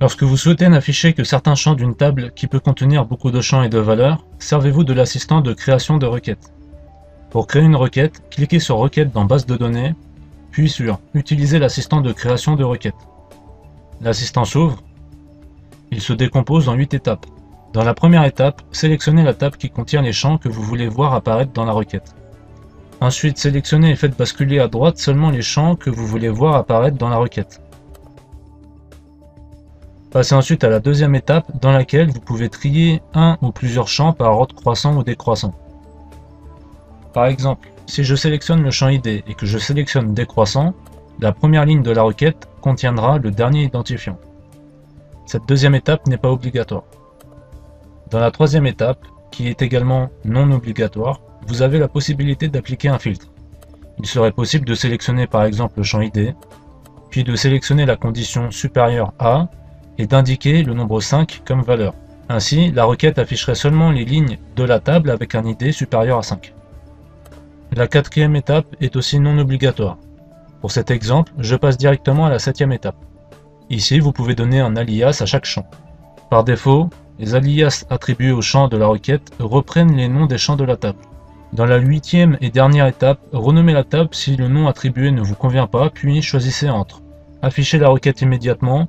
Lorsque vous souhaitez n'afficher que certains champs d'une table qui peut contenir beaucoup de champs et de valeurs, servez-vous de l'assistant de création de requête. Pour créer une requête, cliquez sur Requête dans Base de données, puis sur Utiliser l'assistant de création de requête. L'assistant s'ouvre. Il se décompose en 8 étapes. Dans la première étape, sélectionnez la table qui contient les champs que vous voulez voir apparaître dans la requête. Ensuite, sélectionnez et faites basculer à droite seulement les champs que vous voulez voir apparaître dans la requête. Passez ensuite à la deuxième étape dans laquelle vous pouvez trier un ou plusieurs champs par ordre croissant ou décroissant. Par exemple, si je sélectionne le champ ID et que je sélectionne décroissant, la première ligne de la requête contiendra le dernier identifiant. Cette deuxième étape n'est pas obligatoire. Dans la troisième étape, qui est également non obligatoire, vous avez la possibilité d'appliquer un filtre. Il serait possible de sélectionner par exemple le champ ID, puis de sélectionner la condition supérieure à et d'indiquer le nombre 5 comme valeur. Ainsi, la requête afficherait seulement les lignes de la table avec un ID supérieur à 5. La quatrième étape est aussi non obligatoire. Pour cet exemple, je passe directement à la septième étape. Ici, vous pouvez donner un alias à chaque champ. Par défaut, les alias attribués aux champs de la requête reprennent les noms des champs de la table. Dans la huitième et dernière étape, renommez la table si le nom attribué ne vous convient pas, puis choisissez entre afficher la requête immédiatement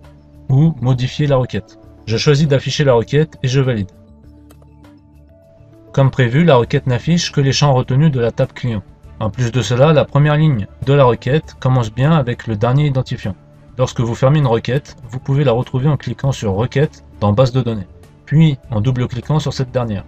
ou modifier la requête. Je choisis d'afficher la requête et je valide. Comme prévu, la requête n'affiche que les champs retenus de la table client. En plus de cela, la première ligne de la requête commence bien avec le dernier identifiant. Lorsque vous fermez une requête, vous pouvez la retrouver en cliquant sur Requête dans Base de données, puis en double-cliquant sur cette dernière.